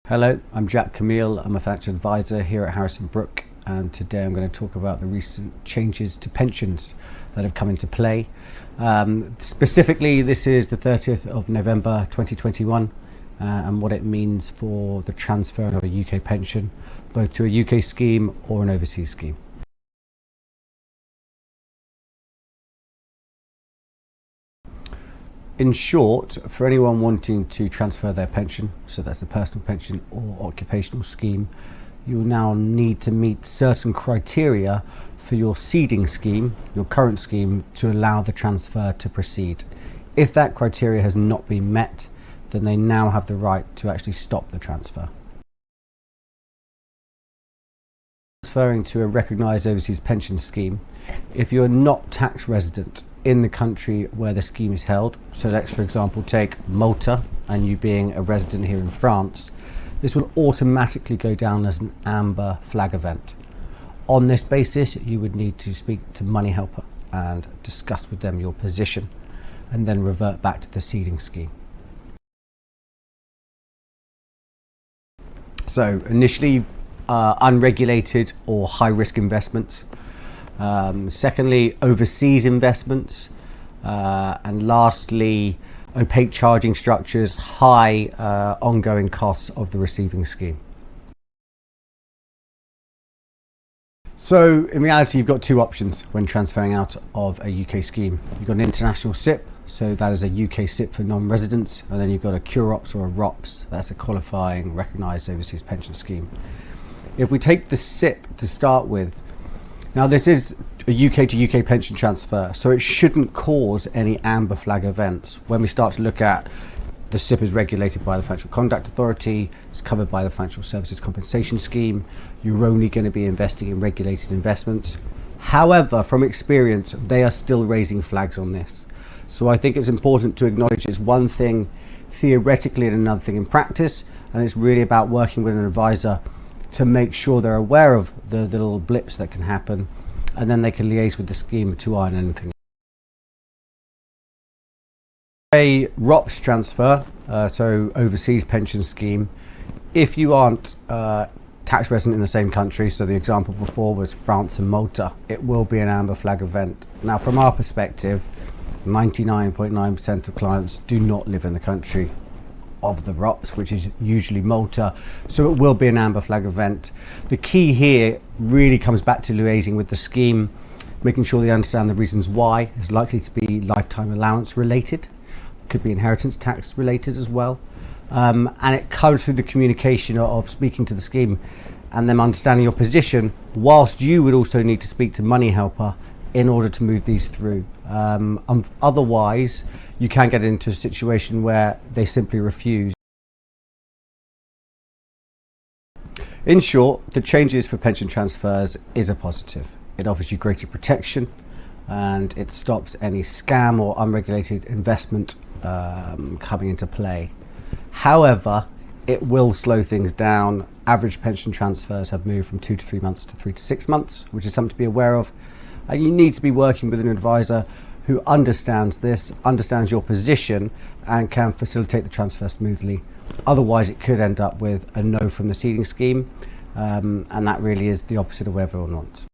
Hello, I'm Jack Camille. I'm a financial advisor here at Harrison Brook, and today I'm going to talk about the recent changes to pensions that have come into play. Specifically, this is the 30th of November 2021 and what it means for the transfer of a UK pension, both to a UK scheme or an overseas scheme. In short, for anyone wanting to transfer their pension, so that's a personal pension or occupational scheme, you will now need to meet certain criteria for your seeding scheme, your current scheme, to allow the transfer to proceed. If that criteria has not been met, then they now have the right to actually stop the transfer. Transferring to a recognised overseas pension scheme, if you're not tax resident in the country where the scheme is held, so let's for example take Malta and you being a resident here in France, this will automatically go down as an amber flag event. On this basis, you would need to speak to MoneyHelper and discuss with them your position and then revert back to the seeding scheme. So initially unregulated or high risk investments. Secondly, overseas investments, and lastly, opaque charging structures, high ongoing costs of the receiving scheme. So in reality, you've got two options when transferring out of a UK scheme. You've got an international SIPP, so that is a UK SIPP for non-residents, and then you've got a CUROPS or a ROPS, that's a qualifying recognised overseas pension scheme. If we take the SIPP to start with, now this is a UK to UK pension transfer, so it shouldn't cause any amber flag events. When we start to look at the SIPP is regulated by the Financial Conduct Authority, it's covered by the Financial Services Compensation Scheme, you're only going to be investing in regulated investments. However, from experience, they are still raising flags on this. So I think it's important to acknowledge it's one thing theoretically and another thing in practice, and it's really about working with an advisor to make sure they're aware of the little blips that can happen, and then they can liaise with the scheme to iron anything. A ROPS transfer, so overseas pension scheme, if you aren't tax resident in the same country, so the example before was France and Malta, it will be an amber flag event. Now from our perspective, 99.9% of clients do not live in the country of the ROPS, which is usually Malta, so it will be an amber flag event. The key here really comes back to liaising with the scheme, making sure they understand the reasons why. It's likely to be lifetime allowance related, could be inheritance tax related as well, and it comes through the communication of speaking to the scheme and them understanding your position, whilst you would also need to speak to MoneyHelper in order to move these through. Otherwise, you can get into a situation where they simply refuse. In short, the changes for pension transfers is a positive. It offers you greater protection and it stops any scam or unregulated investment coming into play. However, it will slow things down. Average pension transfers have moved from 2 to 3 months to 3 to 6 months, which is something to be aware of. And you need to be working with an advisor who understands this, understands your position, and can facilitate the transfer smoothly. Otherwise, it could end up with a no from the seeding scheme, and that really is the opposite of what everyone wants.